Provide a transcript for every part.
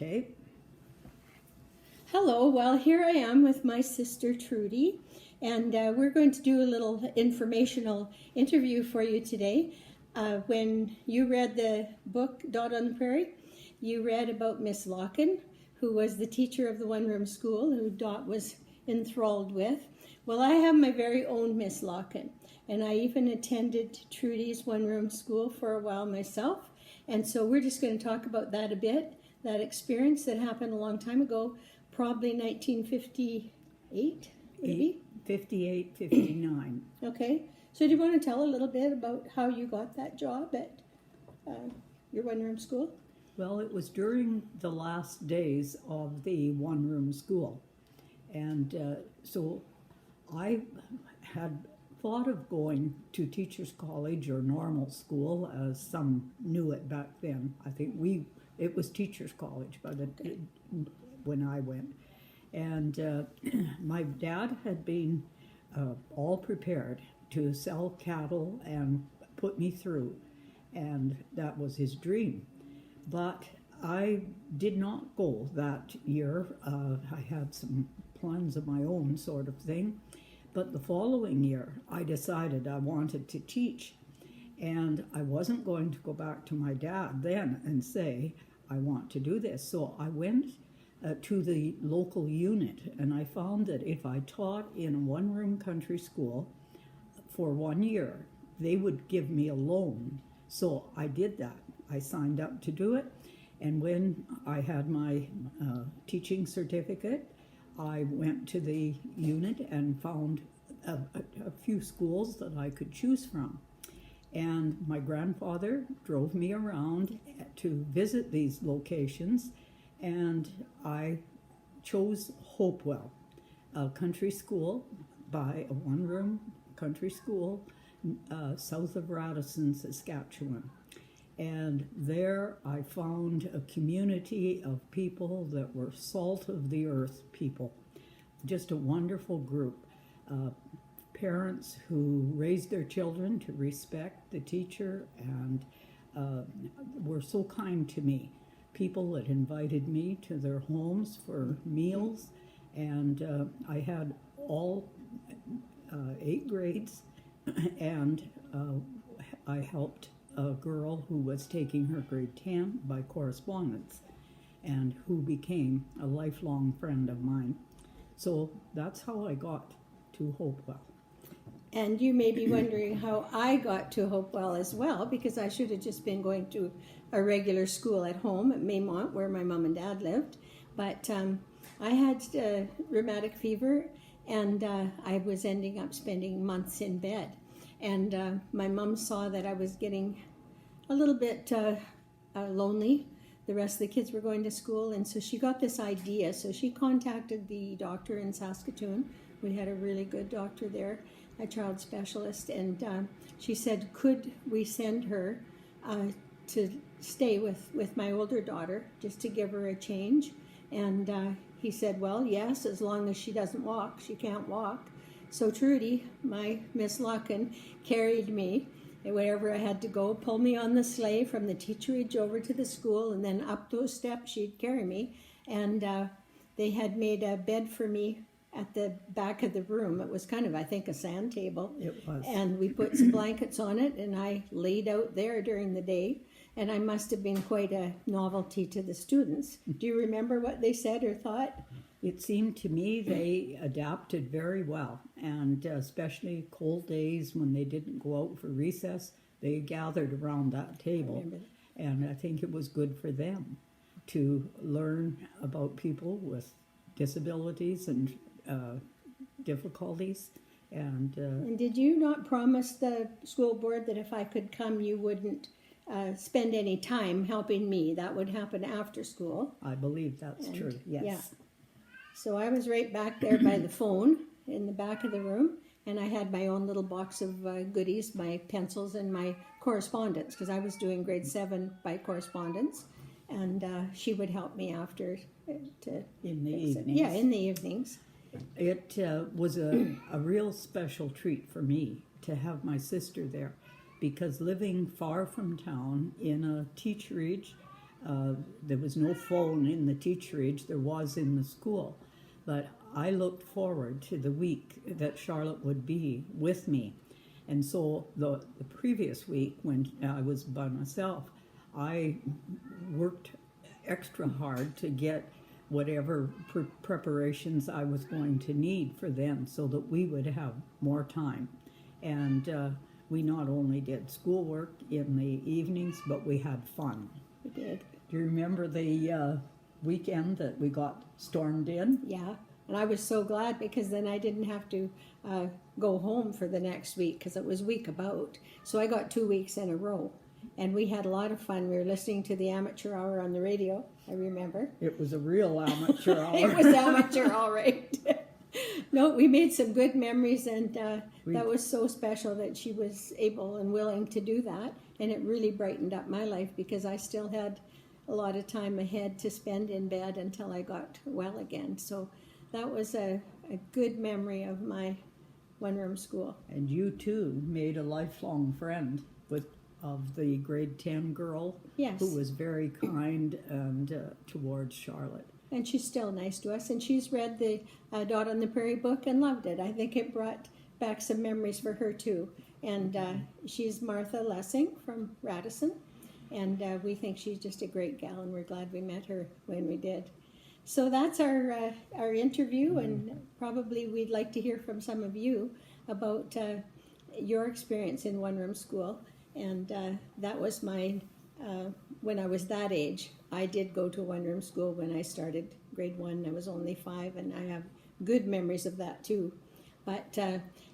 Okay. Hello, well, here I am with my sister Trudy, and we're going to do a little informational interview for you today. When you read the book Dot on the Prairie, you read about Miss Locken, who was the teacher of the one-room school, who Dot was enthralled with. Well, I have my very own Miss Locken, and I even attended Trudy's one-room school for a while myself, and so we're just going to talk about that a bit, that experience that happened a long time ago, probably 1958, maybe? 58, 59. Okay. So do you want to tell a little bit about how you got that job at your one-room school? Well, it was during the last days of the one-room school. And so I had thought of going to teacher's college or normal school, as some knew it back then. I think it was teacher's college when I went. And my dad had been all prepared to sell cattle and put me through, and that was his dream. But I did not go that year. I had some plans of my own, sort of thing. But the following year, I decided I wanted to teach, and I wasn't going to go back to my dad then and say, I want to do this. So I went to the local unit, and I found that if I taught in a one-room country school for 1 year, they would give me a loan. So I did that. I signed up to do it, and when I had my teaching certificate, I went to the unit and found a few schools that I could choose from. And my grandfather drove me around to visit these locations, and I chose Hopewell, a country school, by a one-room country school south of Radisson, Saskatchewan. And there I found a community of people that were salt of the earth people. Just a wonderful group. Parents who raised their children to respect the teacher and were so kind to me. People that invited me to their homes for meals, and I had all 8 grades, and I helped a girl who was taking her grade 10 by correspondence, and who became a lifelong friend of mine. So that's how I got to Hopewell. And you may be wondering how I got to Hopewell as well, because I should have just been going to a regular school at home at Maymont, where my mom and dad lived. But I had rheumatic fever, and I was ending up spending months in bed. And my mom saw that I was getting a little bit lonely. The rest of the kids were going to school, and so she got this idea. So she contacted the doctor in Saskatchewan. We had a really good doctor there, a child specialist, and she said, could we send her to stay with my older daughter, just to give her a change? And he said, well, yes, as long as she doesn't walk. She can't walk. So Trudy, my Miss Locken, carried me wherever I had to go, pulled me on the sleigh from the teacherage over to the school, and then up those steps she'd carry me. And they had made a bed for me at the back of the room. It was kind of, I think, a sand table. It was. And we put some blankets on it, and I laid out there during the day. And I must have been quite a novelty to the students. Do you remember what they said or thought? It seemed to me they adapted very well, and especially cold days when they didn't go out for recess, they gathered around that table. And I think it was good for them to learn about people with disabilities and difficulties. And did you not promise the school board that if I could come, you wouldn't spend any time helping me? That would happen after school. I believe that's true, yes. Yeah. So I was right back there by the phone in the back of the room, and I had my own little box of goodies, my pencils and my correspondence, because I was doing grade 7 by correspondence, and she would help me after in the evenings. Yeah, in the evenings. It was a real special treat for me to have my sister there, because living far from town in a teacherage There was no phone in the teacher age, there was in the school. But I looked forward to the week that Charlotte would be with me. And so the previous week, when I was by myself, I worked extra hard to get whatever preparations I was going to need for them so that we would have more time. And we not only did schoolwork in the evenings, but we had fun. We did. Do you remember the weekend that we got stormed in? Yeah. And I was so glad because then I didn't have to go home for the next week because it was week about. So I got 2 weeks in a row. And we had a lot of fun. We were listening to the amateur hour on the radio, I remember. It was a real amateur hour. It was amateur, all right. No, we made some good memories, and that was so special that she was able and willing to do that. And it really brightened up my life because I still had a lot of time ahead to spend in bed until I got well again. So that was a good memory of my one-room school. And you, too, made a lifelong friend of the grade 10 girl. Yes. Who was very kind and towards Charlotte. And she's still nice to us. And she's read the Dot on the Prairie book and loved it. I think it brought back some memories for her, too. And she's Martha Lessing from Radisson. And we think she's just a great gal, and we're glad we met her when we did. So that's our interview, and probably we'd like to hear from some of you about your experience in one-room school. And that was mine when I was that age. I did go to one-room school when I started grade 1. I was only 5, and I have good memories of that too. But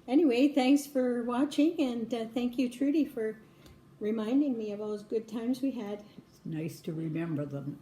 anyway, thanks for watching, and thank you, Trudy, for reminding me of all those good times we had. It's nice to remember them.